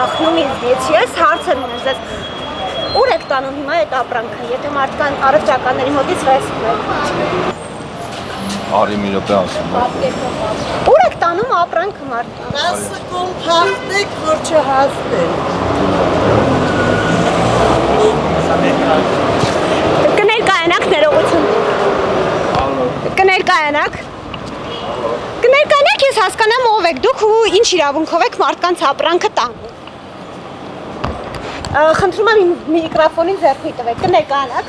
փախնում ինձնից, ես հարցեր ունեմ ձեզ։ Ուր եք տանում հիմա այդ ապրանքը, եթե մարդկան առողջականների մոտից վերցնում եք։ Արի մի րոպե ասում։ Ուր եք տանում ապրանքը մարդկան։ 10 կոմ փախնեք, որ չհասնեն։ Կներկայանաք ներողություն։ Կներկայանաք։ Կներկայանաք, ես հասկանամ ով եք դուք ու ինչ իրավունքով եք մարդկանց ապրանքը տանում։ Խնդրում եմ միկրոֆոնին ձեռքի տվեք, կներկայանաք։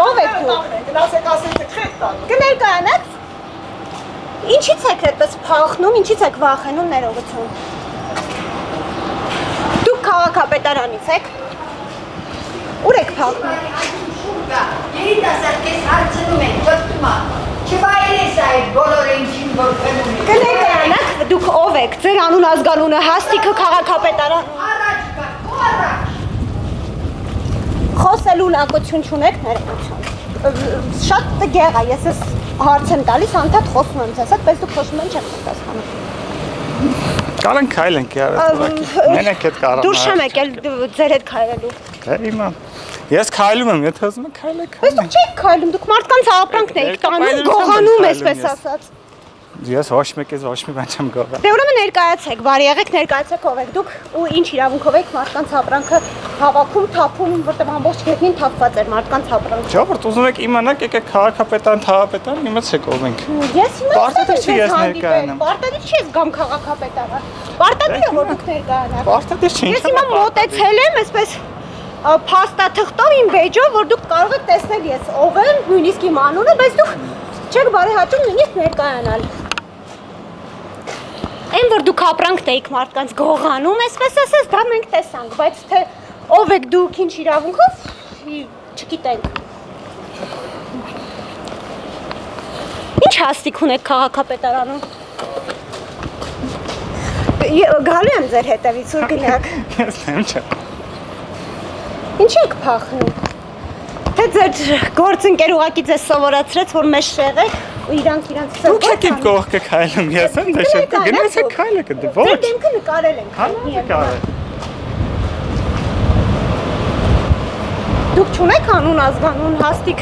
Ով եք դուք։ Գնացեք ասեք չեք տանում։ Կներկայանաք։ Ինչից եք այդպես փախնում, ինչից եք վախենում ներողություն։ Դուք քաղաքապետարանից եք։ Ուր եք փախնում։ Երիտասարդ կես հարցնում են, ճոտում ա, չվայել ես այդ բոլոր ինչին, որ կնում են։ Կներկայանաք, դուք ով եք, ձեր անուն ազգանունը, հաստիքը քաղաքապետարան։ Առաջ կա, առաջ։ Խոսելու լակություն չունեք ներողություն։ Շատ տգեղ է, ես ես հարց եմ տալիս, անդադ խոսում եմ ձեզ հետ, բայց դուք խոսում են չեք պատասխանում։ Կարան քայլենք յարած։ Մենակ հետ կարող։ Դուրս չեմ եկել ձեր հետ քայլելու։ Դե հիմա ես քայլում եմ, եթե ուզում եք քայլեք։ Բայց դուք չեք քայլում, դուք մարդկանց ապրանքն եք տանում, գողանում այսպես ասած։ Ես ոչ մեկից ոչ մի բան չեմ գողա։ Դե ուրեմն ներկայացեք, բարի եղեք, ներկայացեք ով եք դուք ու ինչ իրավունքով եք մարդկանց ապրանքը հավաքում, թափում, որտեղ ամբողջ գետնին թափված էր մարդկանց ապրանքը։ Ժողովուրդ, ուզում եք իմանաք, եկեք քաղաքապետարան, թաղապետարան, իմացեք ով ենք։ Ես հիմա Պարտադիր չի ես ներկայանամ։ Պարտադիր չի ես գամ քաղաքապետարան։ Պարտադիր է որ դուք ներկայանաք։ Պարտադիր չի։ Ես հիմա մոտեցել եմ, այսպես փաստաթղթով իմ վեճով, որ դուք կարող եք տեսնել ես ով եմ, նույնիսկ իմ անունը, բայց դուք չեք բարեհաճում նույնիսկ ներկայանալ։ Այն որ դուք ապրանքն եք մարդկանց գողանում, այսպես ասած, դա մենք տեսանք, բայց թե ով եք դուք, ինչ իրավունքով, չգիտենք։ Ինչ հաստիք ունեք քաղաքապետարանում։ Գալու եմ ձեր հետևից, ուր գնաք։ Ես նեմ չեմ։ Ինչ եք փախնում։ Թե ձեր գործընկեր ուղակի ձեզ սովորացրեց, որ մեզ շեղեք ու իրանք Դուք եք իմ կողքը քայլում, ես եմ դեշը, գնացեք քայլեք, դե ոչ։ Ձեր դեմքը նկարել ենք։ Դուք չունեք անուն ազգանուն հաստիք։